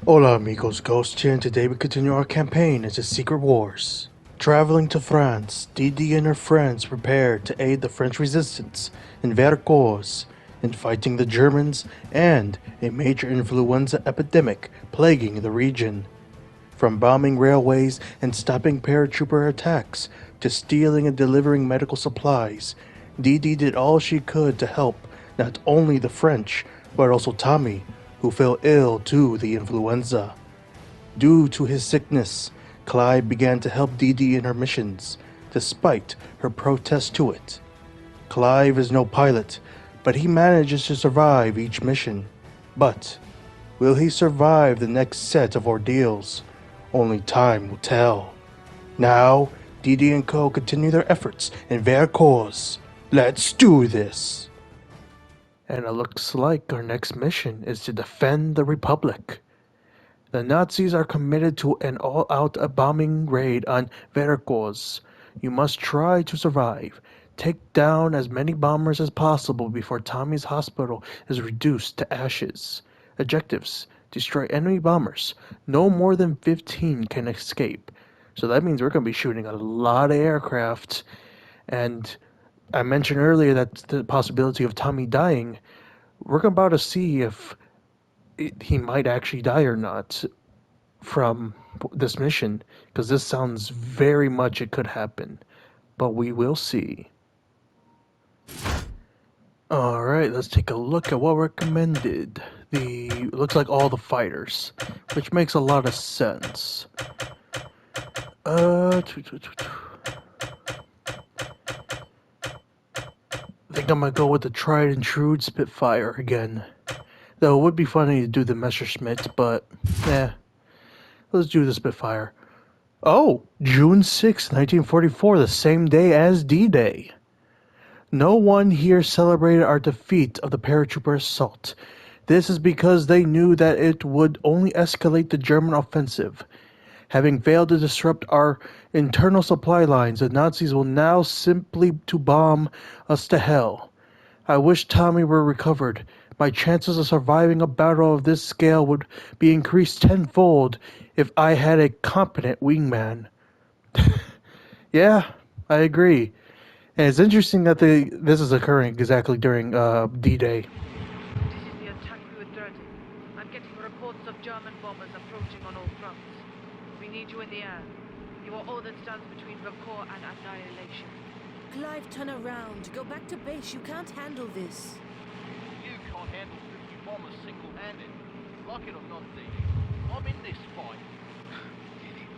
Hola amigos, Ghost here, and today we continue our campaign as the Secret Wars. Traveling to France, DeeDee and her friends prepared to aid the French resistance in Vercors in fighting the Germans and a major influenza epidemic plaguing the region. From bombing railways and stopping paratrooper attacks to stealing and delivering medical supplies, DeeDee did all she could to help not only the French, but also Tommy, who fell ill to the influenza. Due to his sickness, Clive began to help DeeDee in her missions, despite her protest to it. Clive is no pilot, but he manages to survive each mission. But will he survive the next set of ordeals? Only time will tell. Now, DeeDee and Co. continue their efforts in Vercors. Let's do this! And it looks like our next mission is to defend the Republic. The Nazis are committed to an all-out bombing raid on Vercors. You must try to survive. Take down as many bombers as possible before Tommy's hospital is reduced to ashes. Objectives: destroy enemy bombers. No more than 15 can escape. So that means we're going to be shooting a lot of aircraft. And I mentioned earlier that the possibility of Tommy dying. We're about to see if he might actually die or not from this mission, because this sounds very much it could happen, but we will see. Alright, let's take a look at what recommended. Looks like all the fighters, which makes a lot of sense. I think I'm gonna go with the tried and true Spitfire again. Though it would be funny to do the Messerschmitt, but let's do the Spitfire. Oh, June 6, 1944, the same day as D-Day. No one here celebrated our defeat of the paratrooper assault. This is because they knew that it would only escalate the German offensive. Having failed to disrupt our internal supply lines, the Nazis will now simply to bomb us to hell. I wish Tommy were recovered. My chances of surviving a battle of this scale would be increased tenfold if I had a competent wingman. Yeah, I agree. And it's interesting that this is occurring exactly during D-Day. This is the attack we were dreading. I'm getting reports of German bombers approaching on all fronts. We need you in the air. You are all that stands between Vercors and annihilation. Clive, turn around. Go back to base. You can't handle this. You can't handle 50 bombers single-handed. Like it or not, Dee, I'm in this fight. DeeDee,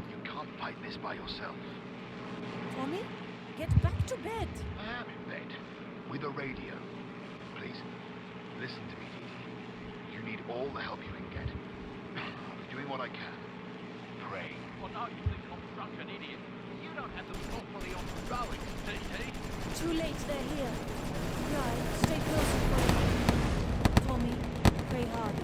you can't fight this by yourself. Tommy, get back to bed. I am in bed, with a radio. Please, listen to me, DeeDee. You need all the help you can get. I'll be doing what I can. Pray. I know you think I'm a drunken idiot. You don't have them properly on heroics, DeeDee. Too late, they're here. Clive, stay close and pray. Tommy, pray hard.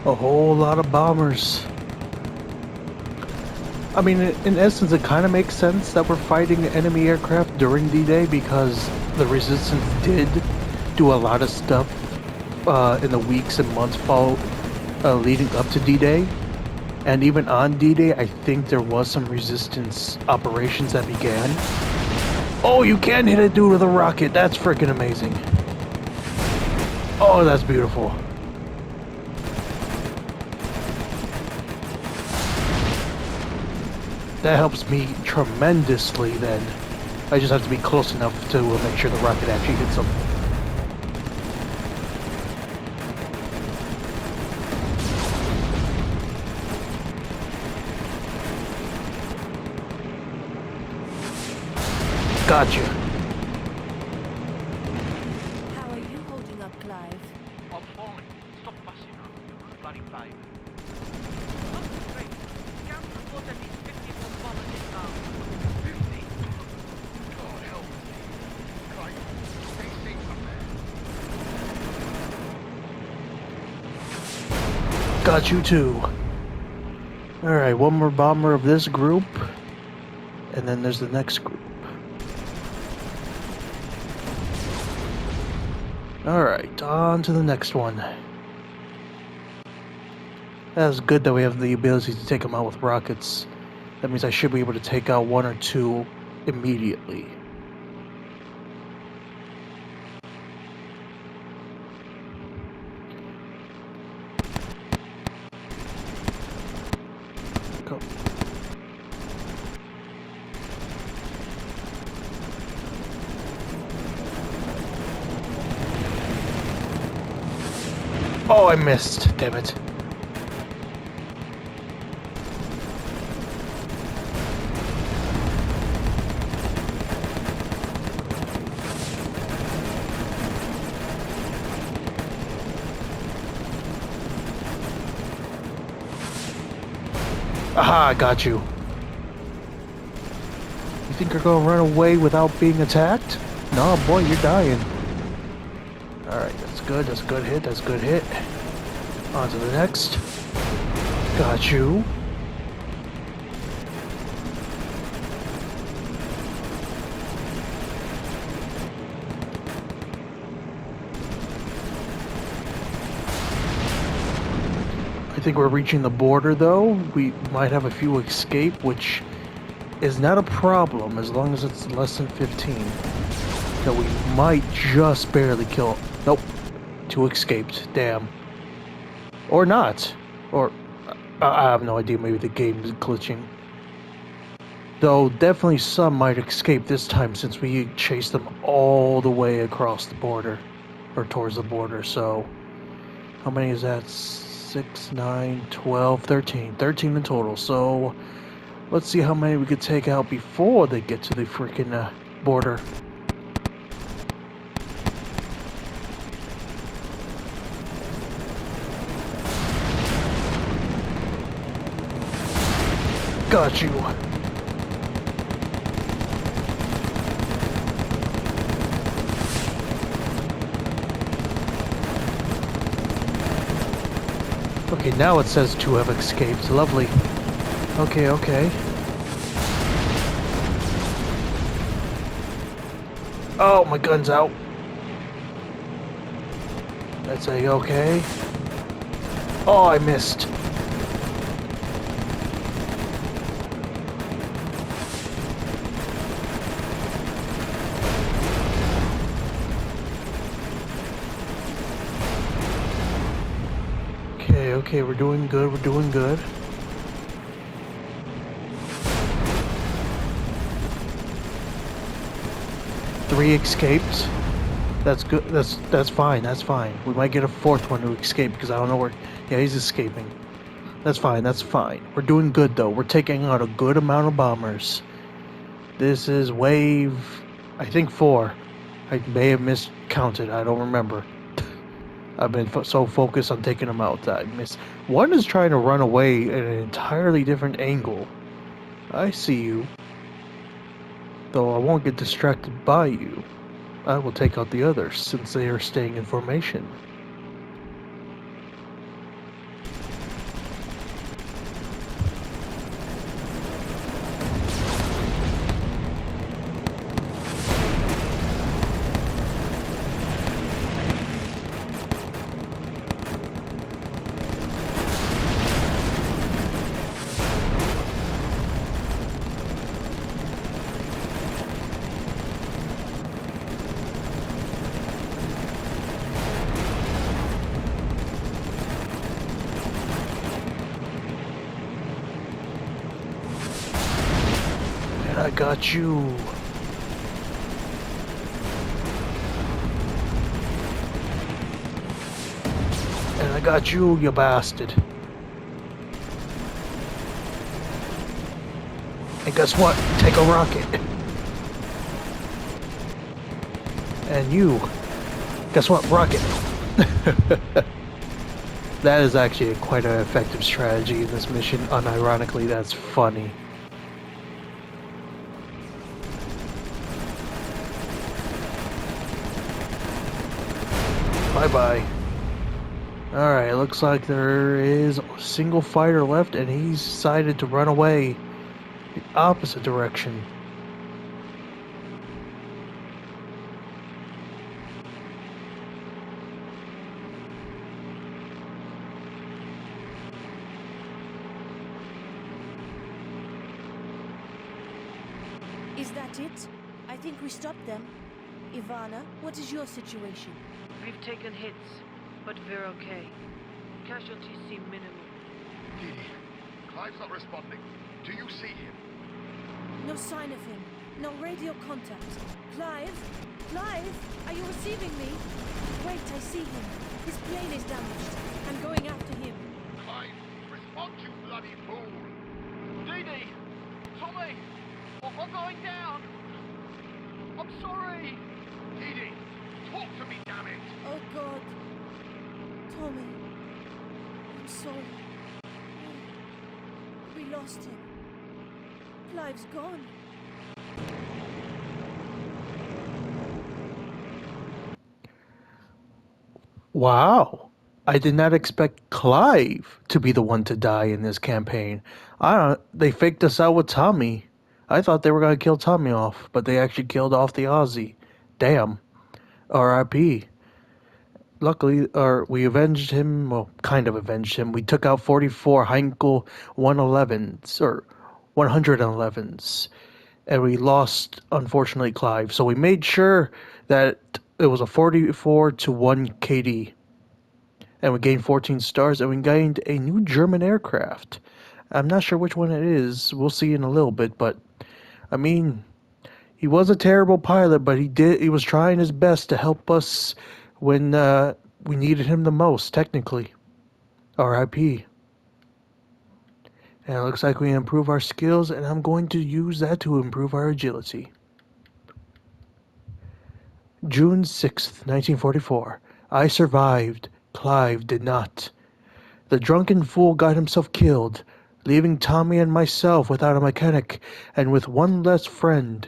A whole lot of bombers. I mean, in essence, it kind of makes sense that we're fighting enemy aircraft during D-Day because the Resistance did do a lot of stuff in the weeks and months leading up to D-Day. And even on D-Day, I think there was some Resistance operations that began. Oh, you can hit a dude with a rocket. That's freaking amazing. Oh, that's beautiful. That helps me tremendously then. I just have to be close enough to make sure the rocket actually hits them. Gotcha. How are you holding up, Clive? I'm fine. Stop fussing over you, bloody babe. Concentrate. Scout report at least 50 more bombers inbound. 50? God help me. Christ, stay safe up there. Got you too. Alright, one more bomber of this group. And then there's the next group. Alright, on to the next one. That's good that we have the ability to take them out with rockets. That means I should be able to take out one or two immediately. Go. Oh, I missed. Damn it. Aha, I got you. You think you're gonna run away without being attacked? No, boy, you're dying. Alright, that's good hit, that's good hit. On to the next. Got you. I think we're reaching the border though. We might have a few escape, which is not a problem as long as it's less than 15. That we might just barely kill. Nope. 2 escaped. Damn. Or not. Or I have no idea. Maybe the game is glitching. Though definitely some might escape this time since we chased them all the way across the border. Or towards the border. So how many is that? 6, 9, 12, 13. 13 in total. So let's see how many we could take out before they get to the freaking border. Got you. Okay, now it says 2 have escaped. Lovely. Okay, okay. Oh, my gun's out. That's a okay. Oh, I missed. Okay, we're doing good, we're doing good. Three escaped. That's good, that's fine, that's fine. We might get a 4th one to escape because I don't know where... Yeah, he's escaping. That's fine, that's fine. We're doing good though, we're taking out a good amount of bombers. This is wave... I think 4. I may have miscounted, I don't remember. I've been so focused on taking them out that I missed. One is trying to run away at an entirely different angle. I see you. Though I won't get distracted by you. I will take out the others since they are staying in formation. I got you. And I got you, you bastard. And guess what? Take a rocket. And you. Guess what? Rocket. That is actually quite an effective strategy in this mission. Unironically, that's funny. Bye-bye. Alright, it looks like there is a single fighter left, and he's decided to run away the opposite direction. Is that it? I think we stopped them. Ivana, what is your situation? We've taken hits, but we're okay. Casualties seem minimal. DeeDee, Clive's not responding. Do you see him? No sign of him. No radio contact. Clive? Clive? Are you receiving me? Wait, I see him. His plane is damaged. I'm going after him. Clive, respond, you bloody fool! DeeDee! Tommy! We're going down! I'm sorry! DeeDee, talk to me, damn it! Oh God. Tommy. I'm sorry. We lost him. Clive's gone. Wow. I did not expect Clive to be the one to die in this campaign. They faked us out with Tommy. I thought they were going to kill Tommy off, but they actually killed off the Aussie. Damn. R.I.P. Luckily, we avenged him, well, kind of avenged him. We took out 44 Heinkel 111s, or 111s, and we lost, unfortunately, Clive. So we made sure that it was a 44 to 1 KD. And we gained 14 stars, and we gained a new German aircraft. I'm not sure which one it is. We'll see in a little bit, but I mean, he was a terrible pilot, but he was trying his best to help us when we needed him the most, technically. R.I.P. And it looks like we improve our skills, and I'm going to use that to improve our agility. June 6th, 1944. I survived. Clive did not. The drunken fool got himself killed, leaving Tommy and myself without a mechanic and with one less friend.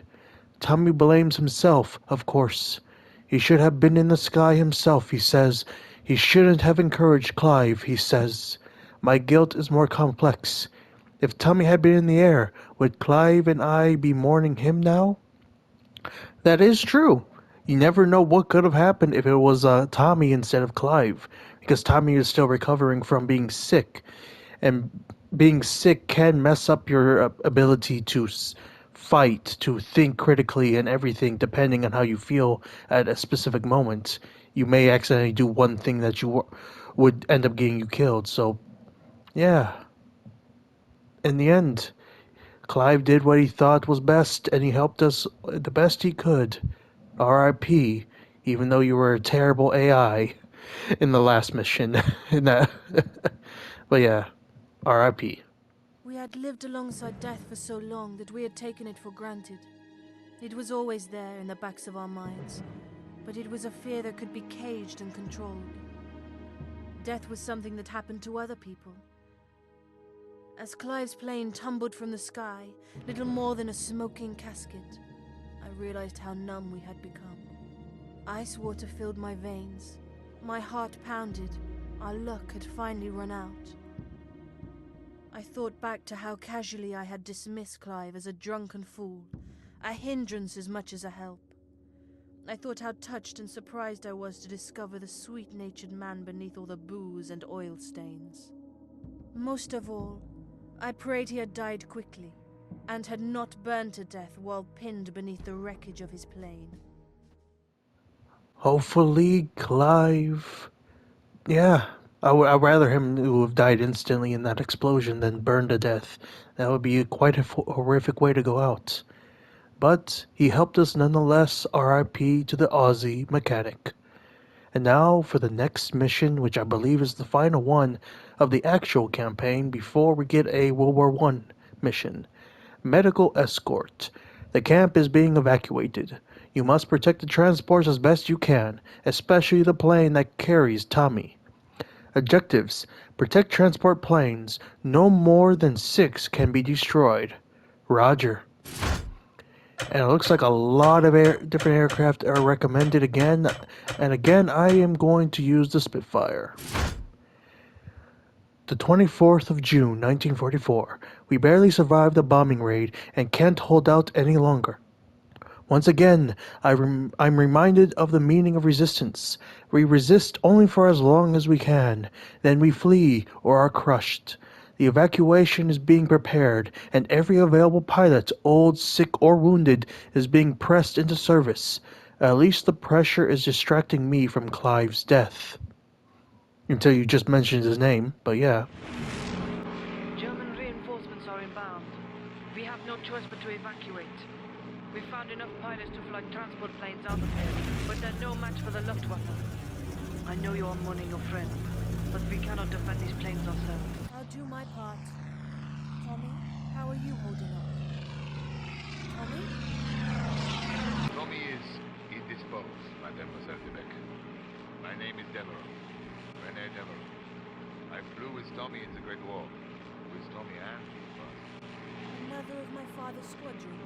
Tommy blames himself, of course. He should have been in the sky himself, he says. He shouldn't have encouraged Clive, he says. My guilt is more complex. If Tommy had been in the air, would Clive and I be mourning him now? That is true. You never know what could have happened if it was Tommy instead of Clive, because Tommy is still recovering from being sick, and being sick can mess up your ability to fight, to think critically, and everything, depending on how you feel at a specific moment. You may accidentally do one thing that would end up getting you killed. So, yeah. In the end, Clive did what he thought was best, and he helped us the best he could. R.I.P. Even though you were a terrible AI in the last mission. in that, but yeah, R.I.P. We had lived alongside death for so long that we had taken it for granted. It was always there in the backs of our minds, but it was a fear that could be caged and controlled. Death was something that happened to other people. As Clive's plane tumbled from the sky, little more than a smoking casket, I realized how numb we had become. Ice water filled my veins. My heart pounded. Our luck had finally run out. I thought back to how casually I had dismissed Clive as a drunken fool, a hindrance as much as a help. I thought how touched and surprised I was to discover the sweet-natured man beneath all the booze and oil stains. Most of all, I prayed he had died quickly, and had not burned to death while pinned beneath the wreckage of his plane. Hopefully, Clive. Yeah, I'd rather him to have died instantly in that explosion than burned to death. That would be quite a horrific way to go out. But he helped us nonetheless. R.I.P. to the Aussie mechanic. And now for the next mission, which I believe is the final one of the actual campaign before we get a World War I mission. Medical Escort. The camp is being evacuated. You must protect the transports as best you can, especially the plane that carries Tommy. Objectives: protect transport planes. No more than 6 can be destroyed. Roger. And it looks like a lot of different aircraft are recommended again. And again, I am going to use the Spitfire. the 24th of June, 1944. We barely survived the bombing raid and can't hold out any longer. Once again, I'm reminded of the meaning of resistance. We resist only for as long as we can. Then we flee or are crushed. The evacuation is being prepared, and every available pilot, old, sick, or wounded, is being pressed into service. At least the pressure is distracting me from Clive's death. Until you just mentioned his name, but yeah. German reinforcements are inbound. We have no choice but to evacuate. We found enough pilots to fly transport planes out of here, but they're no match for the Luftwaffe. I know you are mourning your friend, but we cannot defend these planes ourselves. I'll do my part. Tommy, how are you holding up? Tommy? Tommy is indisposed, Mademoiselle Debec. My name is Devereaux. René Devereaux. I flew with Tommy in the Great War. With Tommy and with us. Another of my father's squadron.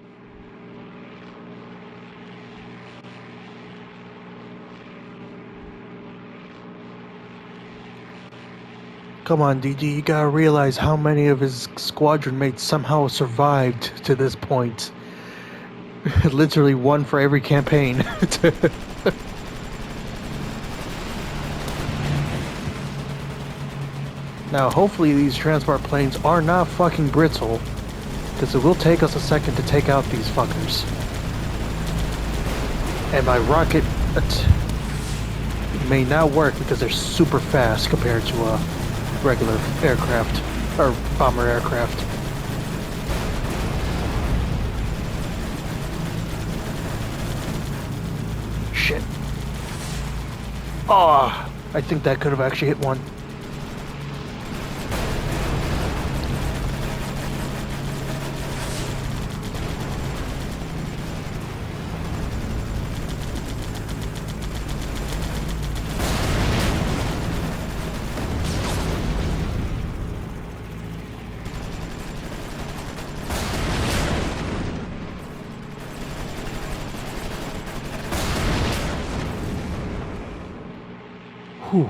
Come on, DeeDee, you gotta realize how many of his squadron mates somehow survived to this point. Literally one for every campaign. Now, hopefully these transport planes are not fucking brittle, because it will take us a second to take out these fuckers. And my rocket may not work because they're super fast compared to regular aircraft, or bomber aircraft. Shit. Oh, I think that could have actually hit one. Whew.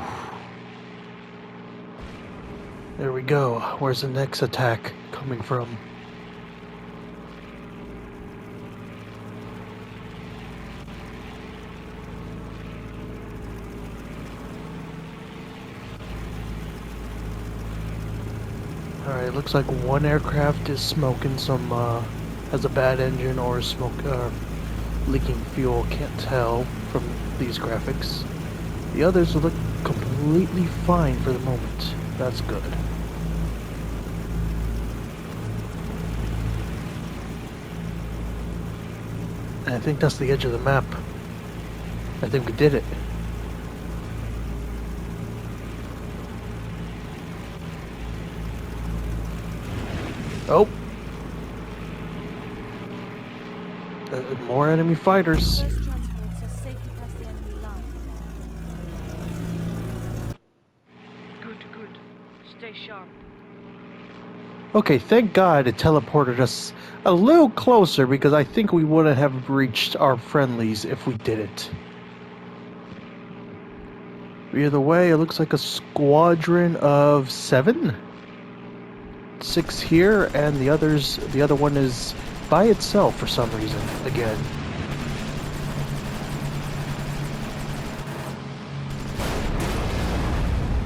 There we go. Where's the next attack coming from? Alright, looks like one aircraft is smoking some, has a bad engine or smoke, leaking fuel, can't tell from these graphics. The others look completely fine for the moment. That's good. And I think that's the edge of the map. I think we did it. Oh! More enemy fighters. First transports are safely past the enemy line. Good. Stay sharp. Okay, thank God it teleported us a little closer because I think we wouldn't have reached our friendlies if we didn't. Either way, it looks like a squadron of 7? 6 here, and the other one is by itself for some reason, again.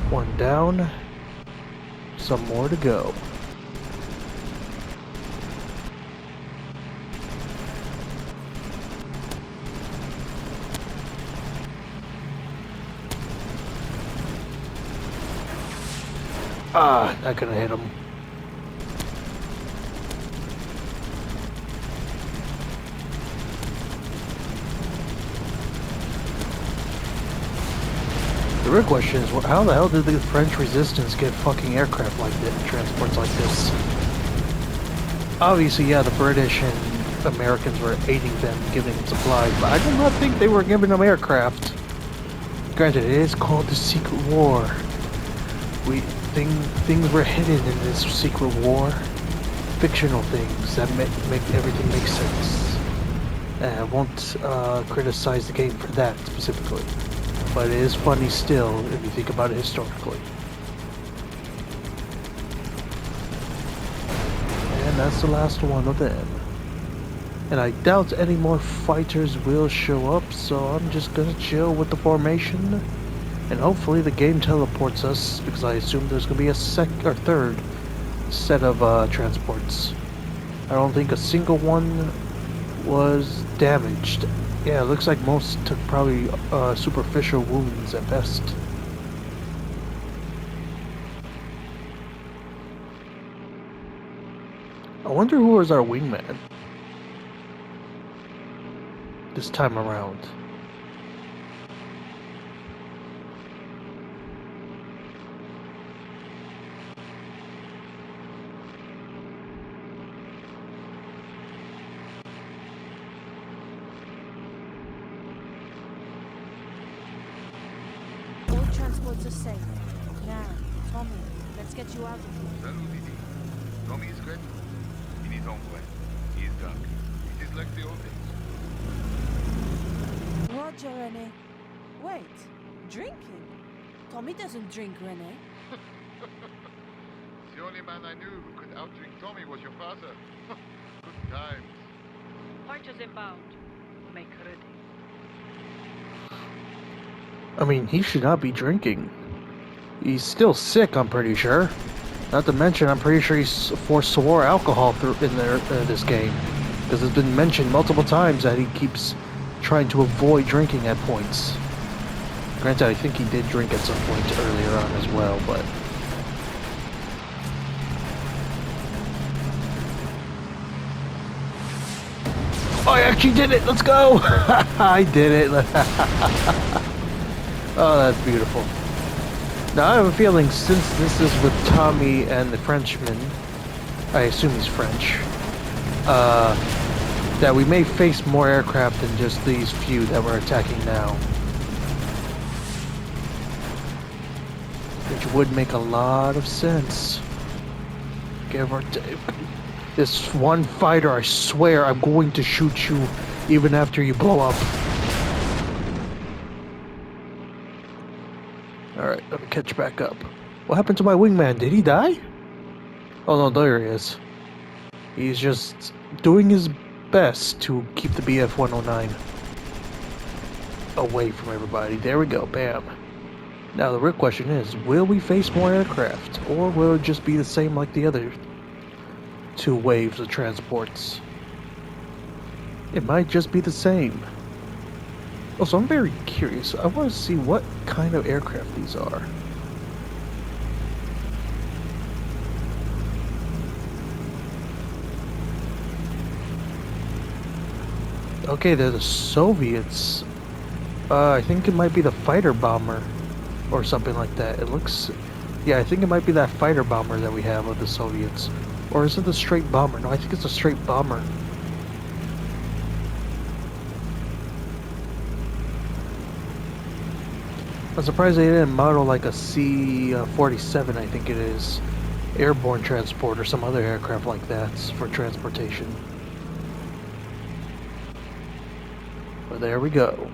One down, some more to go. Ah, not gonna hit him. The real question is, how the hell did the French resistance get fucking aircraft like this, transports like this? Obviously, yeah, the British and Americans were aiding them, giving them supplies, but I do not think they were giving them aircraft. Granted, it is called the Secret War. Things were hidden in this secret war. Fictional things that make everything make sense. And I won't criticize the game for that specifically. But it is funny still if you think about it historically. that's the last one of them. And I doubt any more fighters will show up, so I'm just gonna chill with the formation. And hopefully the game teleports us, because I assume there's gonna be a third set of transports. I don't think a single one was damaged. Yeah, it looks like most took probably superficial wounds at best. I wonder who was our wingman this time around. All transports are safe. Now, Tommy, let's get you out of here. Salut, DeeDee. Tommy is great. In his own way. He is dark. It is like the old days. Roger, Rene. Wait, drinking? Tommy doesn't drink, Rene. The only man I knew who could outdrink Tommy was your father. Good times. Fighters inbound. Make ready. I mean, he should not be drinking. He's still sick, I'm pretty sure. Not to mention, I'm pretty sure he's forswore alcohol in this game. Because it's been mentioned multiple times that he keeps trying to avoid drinking at points. Granted, I think he did drink at some point earlier on as well, but... Oh, I actually did it! Let's go! I did it! Oh, that's beautiful. Now, I have a feeling, since this is with Tommy and the Frenchman, I assume he's French, that we may face more aircraft than just these few that we're attacking now. Which would make a lot of sense. Give or take. This one fighter, I swear, I'm going to shoot you even after you blow up. Alright, let me catch back up. What happened to my wingman? Did he die? Oh no, there he is. He's just doing his best to keep the BF-109 away from everybody. There we go, bam. Now the real question is, will we face more aircraft? Or will it just be the same like the other two waves of transports? It might just be the same. Also, I'm very curious. I want to see what kind of aircraft these are. Okay, they're the Soviets. I think it might be the fighter bomber or something like that. It looks... Yeah, I think it might be that fighter bomber that we have of the Soviets. Or is it the straight bomber? No, I think it's a straight bomber. I'm surprised they didn't model like a C-47, I think it is. Airborne transport or some other aircraft like that for transportation. But there we go.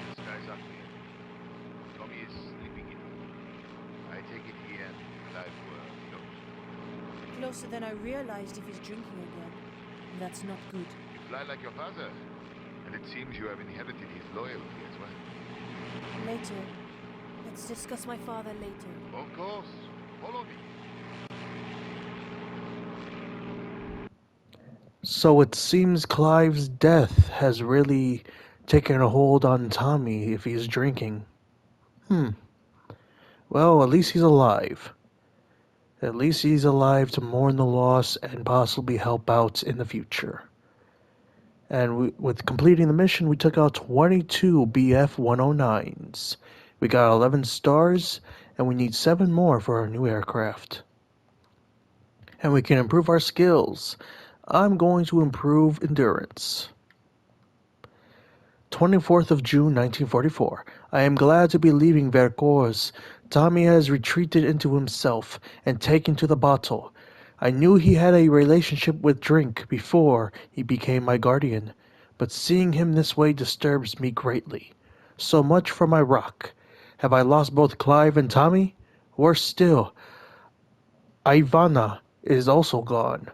The skies are clear. Tommy is sleeping in. I take it he and Clive were close. Closer than I realized if he's drinking again. That's not good. You fly like your father, and it seems you have inherited his loyalty as well. Later. Let's discuss my father later. Of course. Follow me. So it seems Clive's death has really taken a hold on Tommy if he's drinking. Well, at least he's alive. At least he's alive to mourn the loss and possibly help out in the future. And with completing the mission, we took out 22 BF-109s. We got 11 stars, and we need 7 more for our new aircraft. And we can improve our skills. I'm going to improve endurance. 24th of June, 1944. I am glad to be leaving Vercors. Tommy has retreated into himself and taken to the bottle. I knew he had a relationship with drink before he became my guardian, but seeing him this way disturbs me greatly. So much for my rock. Have I lost both Clive and Tommy? Worse still, Ivana is also gone.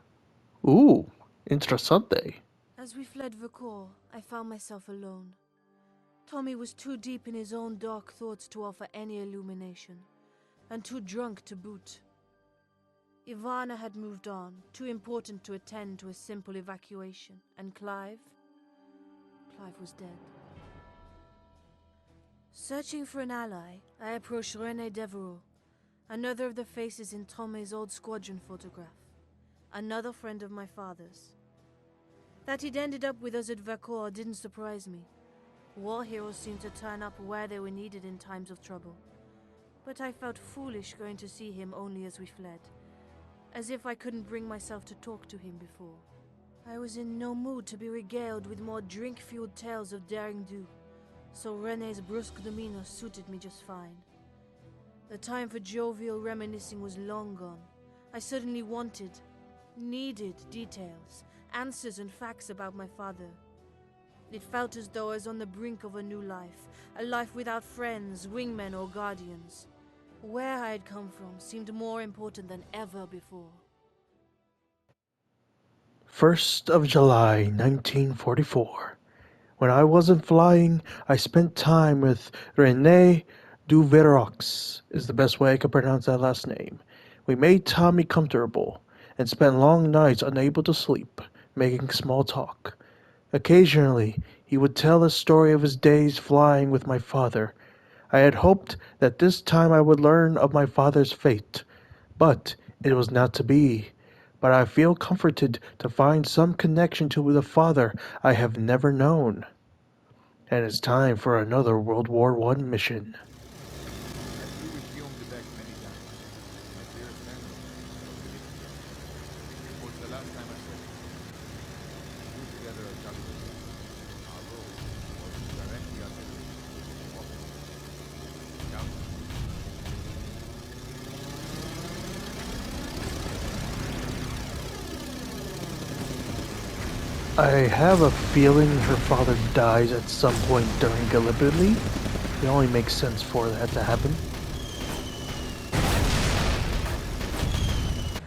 Ooh, interessante. As we fled Vercors, I found myself alone. Tommy was too deep in his own dark thoughts to offer any illumination, and too drunk to boot. Ivana had moved on, too important to attend to a simple evacuation, and Clive was dead. Searching for an ally, I approached René Devereaux, another of the faces in Tommy's old squadron photograph, another friend of my father's. That he'd ended up with us at Vercors didn't surprise me. War heroes seemed to turn up where they were needed in times of trouble. But I felt foolish going to see him only as we fled, as if I couldn't bring myself to talk to him before. I was in no mood to be regaled with more drink-fueled tales of daring do, so René's brusque demeanor suited me just fine. The time for jovial reminiscing was long gone. I suddenly needed details, answers and facts about my father. It felt as though I was on the brink of a new life, a life without friends, wingmen or guardians. Where I had come from seemed more important than ever before. 1st of July, 1944. When I wasn't flying, I spent time with René Vercors, is the best way I could pronounce that last name. We made Tommy comfortable and spent long nights unable to sleep, making small talk. Occasionally, he would tell a story of his days flying with my father. I had hoped that this time I would learn of my father's fate, but it was not to be. But I feel comforted to find some connection to the father I have never known. And it's time for another World War I mission. I flew with Guillaume de Beck many times. My dearest memory of Gallipoli. It was the last time I saw him. We flew together at Gallipoli. Our role was to direct the artillery and officers. Down. I have a feeling her father dies at some point during Gallipoli. It only makes sense for that to happen.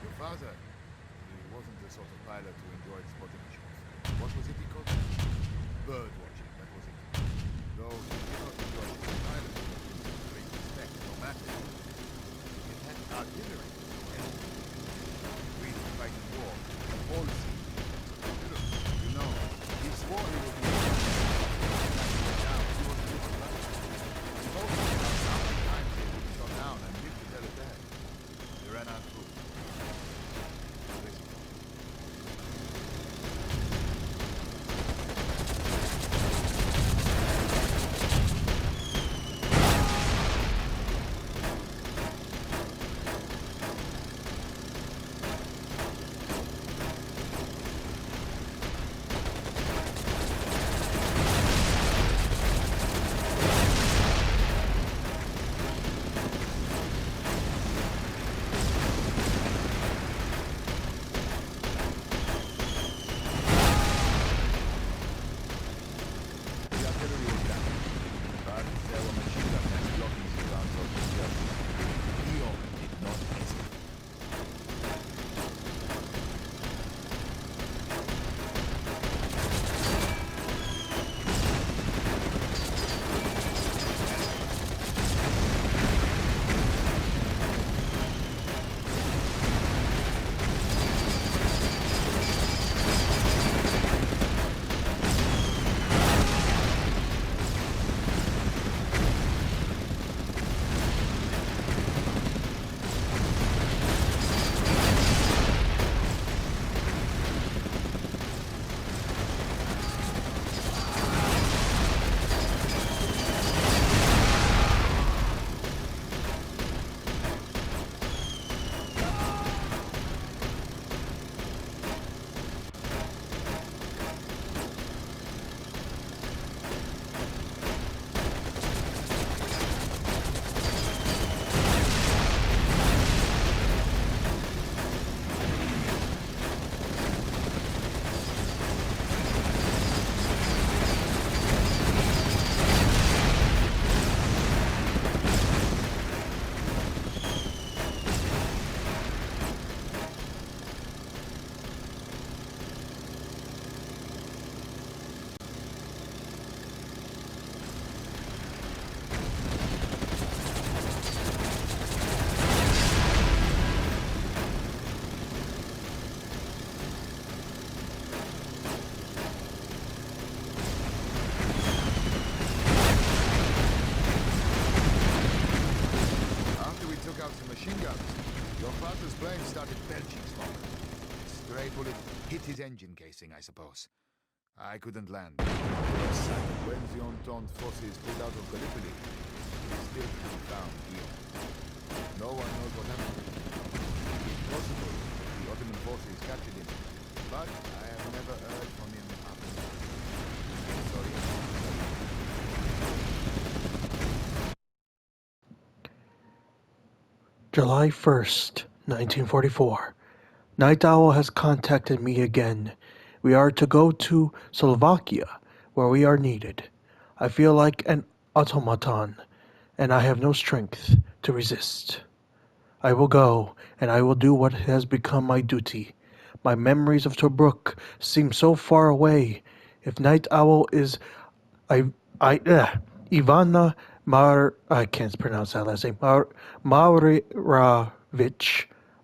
Your father, he wasn't the sort of pilot who enjoyed spotting missions. What was it he called? Bird watching, that was it. Though he did not enjoy his pilot with great respect, no matter. It had artillery, yes. Agreed to fight in war, all seas. You know, he swore he would be down. He was a little brother. He told me about how many times he hit his engine casing, I suppose. I couldn't land. Yes, when the Entente forces pulled out of Gallipoli, he still to be found here. No one knows what happened. It's possible the Ottoman forces captured him, but I have never heard from him after that. Sorry. July 1st, 1944. Night Owl has contacted me again. We are to go to Slovakia, where we are needed. I feel like an automaton, and I have no strength to resist. I will go, and I will do what has become my duty. My memories of Tobruk seem so far away. If Night Owl is I, Ivana I can't pronounce that last name.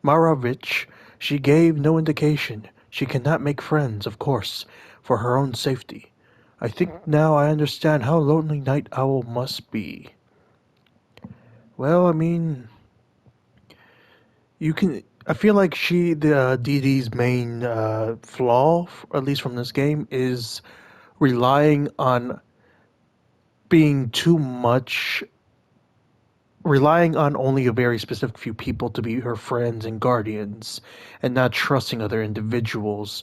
Maravich, she gave no indication. She cannot make friends, of course, for her own safety. I think now I understand how lonely Night Owl must be. Well, I mean, you can. I feel like the DeeDee's main flaw, at least from this game, is relying on being too much relying on only a very specific few people to be her friends and guardians and not trusting other individuals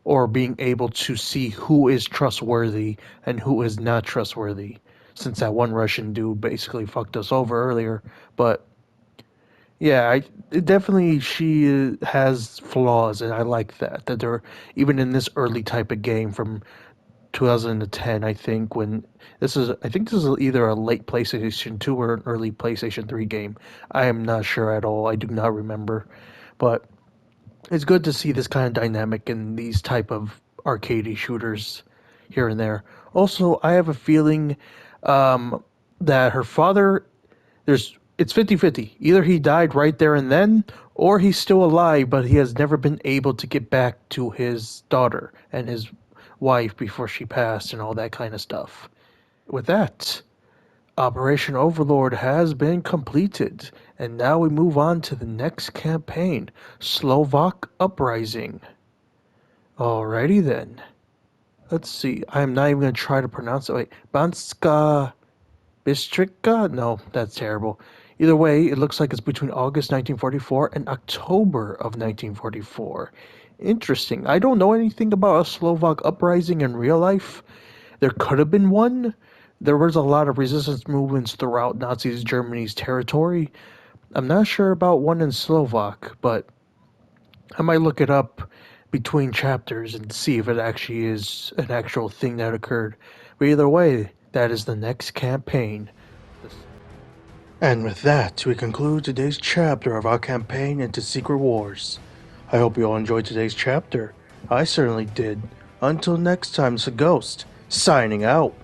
or being able to see who is trustworthy and who is not trustworthy, since that one Russian dude basically fucked us over earlier. But yeah, definitely she has flaws, and I like that they're even in this early type of game from 2010, I think, when I think this is either a late PlayStation 2 or an early PlayStation 3 game. I am not sure at all. I do not remember. But it's good to see this kind of dynamic in these type of arcade shooters here and there. Also, I have a feeling that her father, it's 50-50. Either he died right there and then, or he's still alive, but he has never been able to get back to his daughter and his wife before she passed and all that kind of stuff. With that, Operation Overlord has been completed, and now we move on to the next campaign, Slovak Uprising. Alrighty then. Let's see. I'm not even going to try to pronounce it. Wait, Banska Bystrica? No, that's terrible. Either way, it looks like it's between August 1944 and October of 1944. Interesting. I don't know anything about a Slovak uprising in real life. There could have been one. There was a lot of resistance movements throughout Nazi Germany's territory. I'm not sure about one in Slovak, but I might look it up between chapters and see if it actually is an actual thing that occurred. But either way, that is the next campaign. And with that, we conclude today's chapter of our campaign into Secret Wars. I hope you all enjoyed today's chapter. I certainly did. Until next time, it's a Ghost, signing out.